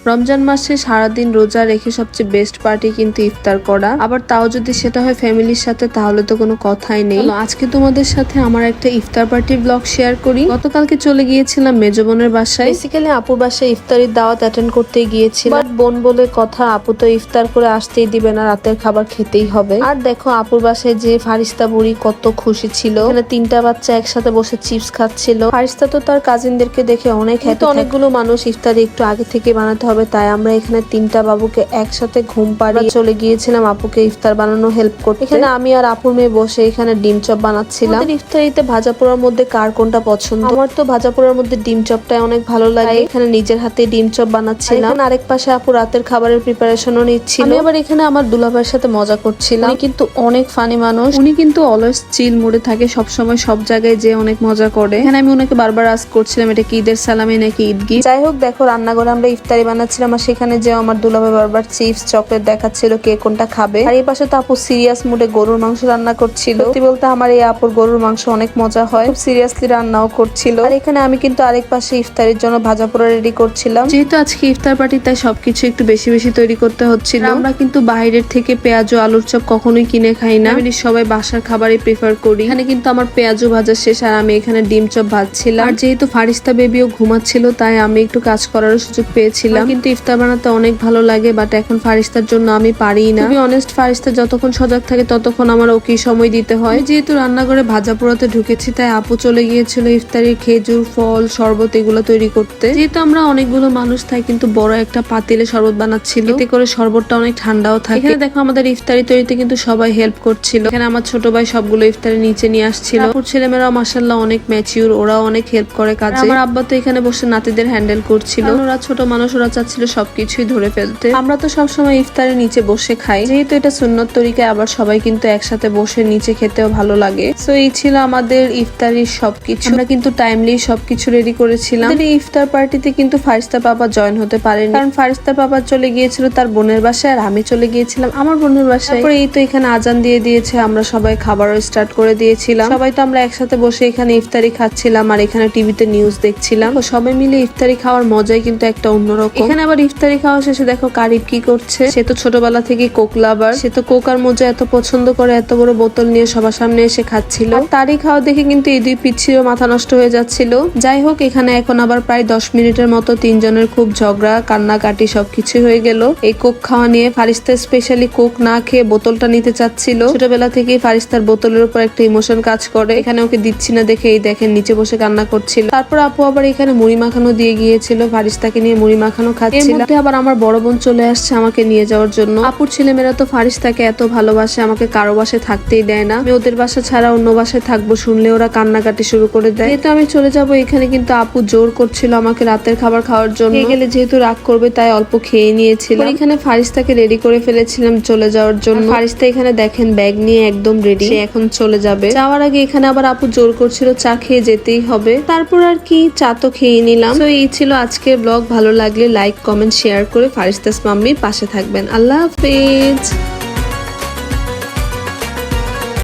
রমজান মাসে সারাদিন রোজা রেখে সবচেয়ে বেস্ট পার্টি কিন্তু ইফতার করা, আবার তাও যদি সেটা হয় ফ্যামিলির সাথে তাহলে তো কোনো কথাই নেই। আজকে তোমাদের সাথে আমার একটা ইফতার পার্টির ব্লগ শেয়ার করি। গতকালকে চলে গিয়েছিলাম মেজো বোনের বাসায়। বেসিক্যালি আপুর বাসায় ইফতারির দাওয়াত অ্যাটেন্ড করতে গিয়েছিলাম, বাট বোন বলে কথা, আপু তো ইফতার করে আসতেই দিবে না, রাতের খাবার খেতেই হবে। আর দেখো আপুর বাসায় যে ফারিস্তা বুড়ি কত খুশি ছিল, এখানে 3টা বাচ্চা একসাথে বসে চিপস খাচ্ছিল। ফারিস্তা তো তার কাজিনদেরকে দেখে অনেক হ্যাপি। অনেকগুলো মানুষ ইফতারি একটু আগে থেকে বানাতে হবে, তাই আমরা এখানে 3টা বাবুকে একসাথে ঘুম পাড়িয়ে চলে গিয়েছিলাম আপুকে ইফতার বানানো হেল্প করতে। এখানে আমি আর আপুর মেয়ে বসে এখানে ডিম চপ বানাচ্ছিলাম। ইফতারিতে ভাজা পোড়ার মধ্যে কার কোনটা পছন্দ? আমার তো ভাজা পোড়ার মধ্যে ডিম চপটাই অনেক ভালো লাগে। এখানে নিজের হাতে ডিম চপ বানাচ্ছিলাম। আরেক পাশে আপু রাতের খাবারের প্রিপারেশনও নিচ্ছিল। আমি আবার এখানে আমার দুলাভাইয়ের সাথে মজা করছিলাম। উনি কিন্তু অনেক ফানি মানুষ, উনি কিন্তু অলওয়েজ চিল মুডে থাকে, সবসময় সব জায়গায় যে অনেক মজা করে। এখানে আমি ওনাকে বারবার আস্ক করছিলাম এটা কি ঈদের সালামি নাকি ঈদ গিফট। যাই হোক, দেখো রান্নাঘরে আমরা ইফতারি বানাচ্ছিলাম আর সেখানে যে আমার দুলাভাই বারবার চিপস চকলেট দেখাচ্ছিল কে কোনটা খাবে। আর এই পাশে তো আপু সিরিয়াস মুডে গরুর মাংস রান্না করছিল। সত্যি বলতে আমার এই আপুর গরুর মাংস অনেক মজা হয়, খুব সিরিয়াসলি রান্নাও করছিল। আর এখানে আমি কিন্তু আরেক পাশে ইফতারির জন্য ভাজা পোড়া রেডি করছিলাম। যেহেতু আজকে ইফতার পার্টি তাই সবকিছু একটু বেশি বেশি তৈরি করতে হচ্ছিল। আমরা কিন্তু বাইরের থেকে পেঁয়াজ ও আলুর চপ কখনোই কিনে খাই না, আমি সবাই বাসার খাবারই প্রেফার করি। এখানে কিন্তু আমার পেঁয়াজও ভাজা শেষ আর আমি এখানে ডিম চপ ভাজছিলাম। আর যেহেতু ফারিস্তা বেবিও ঘুমাচ্ছিল তাই আমি একটু কাজ করার সুযোগ পেয়েছিলাম। কিন্তু ইফতার বানাতে অনেক ভালো লাগে, বাট এখন ফারিস্তার জন্য আমি পারি না। টু বি অনেস্ট, ফারিস্তা যতক্ষণ সজাগ থাকে ততক্ষণ আমার ওকে সময় দিতে হয়। যেহেতু রান্নাঘরে ভাজা পোড়াতে ঢুকেছি তাই আপু চলে গিয়েছিল ইফতারির খেজুর ফল শরবত এগুলো তৈরি করতে। যেহেতু আমরা অনেকগুলো মানুষ তাই কিন্তু বড় একটা পাতিলে শরবত বানাচ্ছিল, এতে করে শরবতটা অনেক ঠান্ডাও থাকে। এখানে দেখো আমাদের ইফতারি তৈরিতে কিন্তু সবাই হেল্প করছিল। এখানে আমার ছোট ভাই সবগুলো ইফতারি নিচে নিয়ে আসছিল। আপুর ছেলেমেয়েরাও মাশাআল্লাহ অনেক ম্যাচিউর, ওরাও অনেক হেল্প করে কাজে। আমার আব্বা তো এখানে বসে নাতিদের হ্যান্ডেল করছিল। ওরা ছোট মানুষ, ওরা চাচ্ছিল সবকিছুই ধরে ফেলতে। আমরা তো সবসময় ইফতারের নিচে বসে খাই, যেহেতু এটা সুন্নত তরিকায়, আবার সবাই কিন্তু একসাথে বসে নিচে খেতেও ভালো লাগে। সো এই ছিল আমাদের ইফতারির সবকিছু। আমরা কিন্তু টাইমলি সবকিছু রেডি করেছিলাম। এই ইফতার পার্টিতে কিন্তু ফারিস্তা বাবা জয়েন হতে পারেনি, কারণ ফারিস্তা বাবা চলে গিয়েছিল তার বোনের বাসায় আর আমি চলে গিয়েছিলাম আমার বোনের বাসায়। তারপরে এই তো এখানে আজান দিয়ে দিয়েছে, আমরা সবাই খাবারও স্টার্ট করে দিয়েছিলাম। সবাই তো আমরা একসাথে বসে এখানে ইফতারি খাচ্ছিলাম আর এখানে টিভিতে নিউজ দেখছিলাম। সবাই মিলে ইফতারি খাওয়ার মজাই কিন্তু একটা অন্যরকম। এখানে আবার ইফতারি খাওয়া শেষে দেখো কারিব কি করছে। সে তো ছোটবেলা থেকে কোক লাভার, সে তো কোক আর মজা এত পছন্দ করে, এত বড় বোতল নিয়ে সবার সামনে এসে খাচ্ছিল। তারই খাওয়া দেখে কিন্তু এই দুই পিচ্ছির মাথা নষ্ট হয়ে যাচ্ছিল। যাই হোক, এখানে এখন আবার প্রায় 10 মিনিটের মতো তিনজনের খুব ঝগড়া কান্নাকাটি সবকিছু হয়ে গেল এই কোক খাওয়া নিয়ে। ফারিস্তা স্পেশালি কোক না খেয়ে বোতলটা নিতে চাচ্ছিল। ছোটবেলা থেকেই ফারিস্তার বোতলের উপর একটা ইমোশন কাজ করে, এখানে ওকে দিচ্ছি না দেখে এই দেখেন নিচে বসে কান্না করছিল। তারপর আপু আবার এখানে মুড়ি মাখানো দিয়ে গিয়েছিল, ফারিস্তাকে নিয়ে মুড়ি মাখানো খাচ্ছিল। আবার আমার বড় বোন চলে আসছে আমাকে নিয়ে যাওয়ার জন্য। আপুর ছেলেমেয়েরা তো ফারিস্তাকে এত ভালোবাসে, আমাকে কারো বাসায় থাকতেই দেয় না। আমি ওদের বাসা ছাড়া অন্য বাসায় থাকবো শুনলে ওরা কান্নাকাটি শুরু করে দেয়। যেহেতু আমি চলে যাবো, এখানে কিন্তু আপু জোর করছিল আমাকে রাতের খাবার খাওয়ার জন্য। গেলে যেহেতু রাগ করবে তাই অল্প খেয়ে নিয়েছিল। এখানে ফারিস্তাকে রেডি করে ফেলেছিলাম চলে যাওয়ার জন্য। ফারিস্তা এখানে দেখেন ব্যাগ নিয়ে একদম রেডি, সে এখন চলে যাবে। যাওয়ার আগে এখানে আবার আপু জোর করছিল চা খেয়ে যেতেই হবে। তারপর আর কি, চা তো খেয়ে নিলাম। তো এই ছিল আজকের ব্লগ। ভালো লাগলে লাইক কমেন্ট শেয়ার করে ফারিস্তাস মাম্মির পাশে থাকবেন। আল্লাহ হাফেজ।